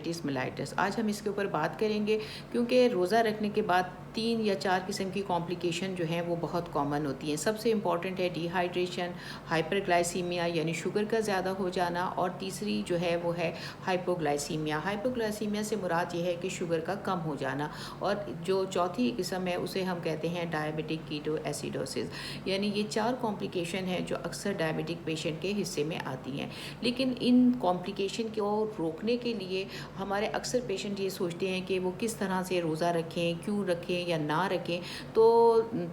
Diabetes mellitus. आज हम इसके ऊपर बात करेंगे क्योंकि रोज़ा रखने के बाद 3 या 4 किस्म की कॉम्प्लिकेशन जो हैं वो बहुत कॉमन होती हैं। सबसे इम्पॉर्टेंट है डिहाइड्रेशन, हाइपरग्लाइसीमिया यानी शुगर का ज़्यादा हो जाना, और तीसरी जो है वो है हाइपोग्लाइसीमिया। हाइपोग्लाइसीमिया से मुराद ये है कि शुगर का कम हो जाना, और जो चौथी किस्म है उसे हम कहते हैं डायबिटिक कीटो एसिडोसिस। यानी ये 4 कॉम्प्लिकेशन हैं जो अक्सर डायबिटिक पेशेंट के हिस्से में आती हैं। लेकिन इन कॉम्प्लिकेशन को रोकने के लिए हमारे अक्सर पेशेंट ये सोचते हैं कि वो किस तरह से रोज़ा रखें, क्यों रखें या ना रखें। तो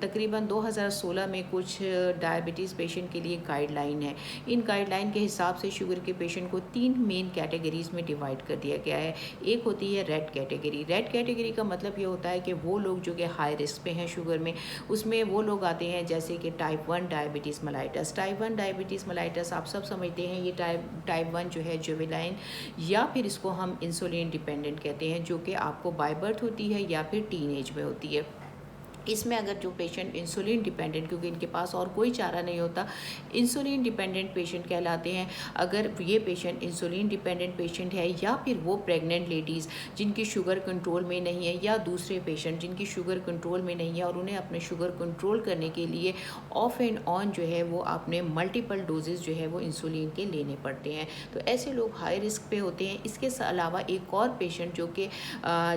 तकरीबन 2016 में कुछ डायबिटीज़ पेशेंट के लिए गाइडलाइन है। इन गाइडलाइन के हिसाब से शुगर के पेशेंट को 3 मेन कैटेगरीज़ में डिवाइड कर दिया गया है। एक होती है रेड कैटेगरी। रेड कैटेगरी का मतलब ये होता है कि वो लोग जो कि हाई रिस्क पे हैं शुगर में, उसमें वो लोग आते हैं जैसे कि type 1 diabetes mellitus. Type 1 diabetes mellitus आप सब समझते हैं, ये टाइप 1 जो है जुवेनाइल, या फिर इसको हम इंसुलिन डिपेंडेंट कहते हैं, जो कि आपको बाय बर्थ होती है या फिर टीन एज में होती है। इसमें अगर जो पेशेंट इंसुलिन डिपेंडेंट, क्योंकि इनके पास और कोई चारा नहीं होता, इंसुलिन डिपेंडेंट पेशेंट कहलाते हैं। अगर ये पेशेंट इंसुलिन डिपेंडेंट पेशेंट है, या फिर वो प्रेग्नेंट लेडीज़ जिनकी शुगर कंट्रोल में नहीं है, या दूसरे पेशेंट जिनकी शुगर कंट्रोल में नहीं है और उन्हें अपने शुगर कंट्रोल करने के लिए ऑफ एंड ऑन जो है वो आपने मल्टीपल डोजेज़ जो है वो इंसुलिन के लेने पड़ते हैं, तो ऐसे लोग हाई रिस्क पे होते हैं। इसके अलावा एक और पेशेंट जो कि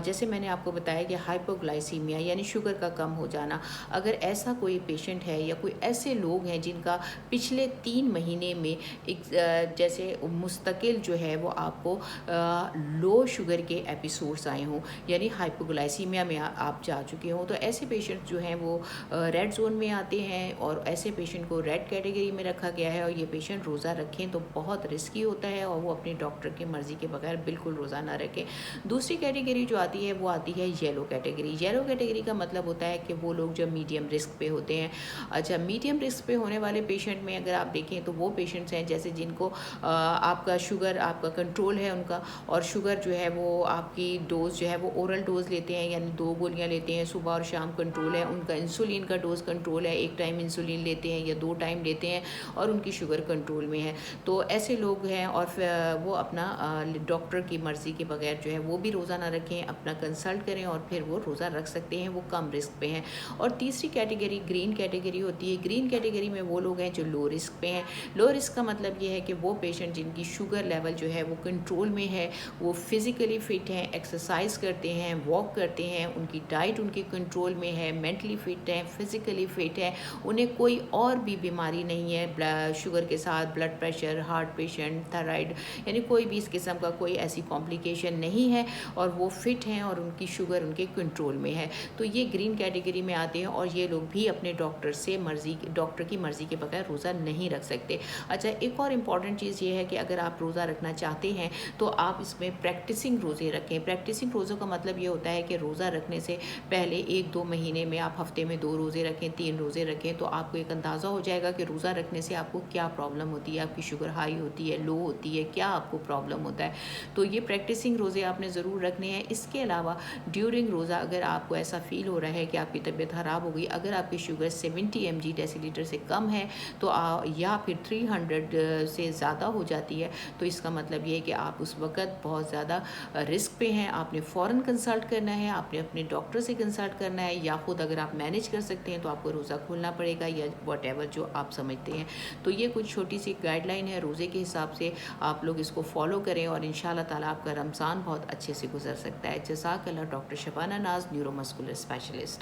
जैसे मैंने आपको बताया कि हाइपोग्लाइसीमिया यानी शुगर का कम हो जाना, अगर ऐसा कोई पेशेंट है या कोई ऐसे लोग हैं जिनका पिछले 3 महीने में एक जैसे मुस्तकिल जो है वो आपको लो शुगर के एपिसोड्स आए हों, यानी हाइपोग्लाइसीमिया में आप जा चुके हों, तो ऐसे पेशेंट जो हैं वो रेड जोन में आते हैं, और ऐसे पेशेंट को रेड कैटेगरी में रखा गया है। और ये पेशेंट रोज़ा रखें तो बहुत रिस्की होता है, और वो अपने डॉक्टर की मर्ज़ी के बगैर बिल्कुल रोज़ा ना रखें। दूसरी कैटेगरी जो आती है वो आती है येलो कैटेगरी। येलो कैटेगरी का मतलब होता है कि वो लोग जो मीडियम रिस्क पे होते हैं। अच्छा, मीडियम रिस्क पे होने वाले पेशेंट में अगर आप देखें तो वो पेशेंट्स हैं जैसे जिनको आपका शुगर, आपका कंट्रोल है उनका, और शुगर जो है वो आपकी डोज़ जो है वो ओरल डोज़ लेते हैं, यानी 2 गोलियां लेते हैं, सुबह और शाम कंट्रोल है उनका। इंसुलिन का डोज़ कंट्रोल है, 1 टाइम इंसुलिन लेते हैं या 2 टाइम लेते हैं, और उनकी शुगर कंट्रोल में है। तो ऐसे लोग हैं, और वो अपना डॉक्टर की मर्ज़ी के बगैर जो है वो भी रोज़ा ना रखें, अपना कंसल्ट करें और फिर वो रोज़ा रख सकते हैं, वो कम रिस्क पे हैं। और तीसरी कैटेगरी ग्रीन कैटेगरी होती है। ग्रीन कैटेगरी में वो लोग हैं जो लो रिस्क पे हैं। लो रिस्क का मतलब ये है कि वो पेशेंट जिनकी शुगर लेवल जो है वो कंट्रोल में है, वो फिज़िकली फ़िट हैं, एक्सरसाइज करते हैं, वॉक करते हैं, उनकी डाइट उनकी कंट्रोल में है, मेंटली फ़िट हैं, फिज़िकली फ़िट हैं, उन्हें कोई और भी बीमारी नहीं है शुगर के साथ, blood pressure, heart patient, thyroid, यानी कोई भी इस किस्म का कोई ऐसी कॉम्प्लिकेशन नहीं है, और वो फ़िट हैं और उनकी शुगर उनके कंट्रोल में है। तो ये ग्रीन कैटेगरी में आते हैं, और ये लोग भी अपने डॉक्टर की मर्ज़ी के बगैर रोज़ा नहीं रख सकते। अच्छा, एक और इम्पॉर्टेंट चीज़ ये है कि अगर आप रोज़ा रखना चाहते हैं तो आप इसमें प्रैक्टिसिंग रोज़े रखें। प्रैक्टिसिंग रोज़ों का मतलब ये होता है कि रोज़ा रखने से पहले 1-2 महीने में आप हफ़्ते में 2 रोज़े रखें, 3 रोज़े रखें, तो आपको एक अंदाज़ा हो जाएगा कि रोज़ा रखने से आपको क्या प्रॉब्लम होती है, आपकी शुगर हाई होती है, लो होती है, क्या आपको प्रॉब्लम होता है। तो ये प्रैक्टिसिंग रोज़े आपने ज़रूर रखने हैं। इसके अलावा ड्यूरिंग रोज़ा अगर आपको ऐसा फ़ील हो रहा है कि आपकी तबीयत ख़राब हो गई, अगर आपकी शुगर 70 mg डेसीलीटर से कम है, तो या फिर 300 से ज़्यादा हो जाती है, तो इसका मतलब ये है कि आप उस वक़्त बहुत ज़्यादा रिस्क पे हैं। आपने फ़ौरन कंसल्ट करना है, आपने अपने डॉक्टर से कंसल्ट करना है, या खुद अगर आप मैनेज कर सकते हैं तो आपको रोज़ा खोलना पड़ेगा, या व्हाटएवर जो आप समझते हैं। तो ये कुछ छोटी सी गाइडलाइन है रोज़े के हिसाब से, आप लोग इसको फॉलो करें और इंशाल्लाह ताला आपका रमज़ान बहुत अच्छे से गुजर सकता है। जज़ाकल्लाह। डॉक्टर शबाना नाज़, न्यूरोमस्कुलर स्पेशलिस्ट।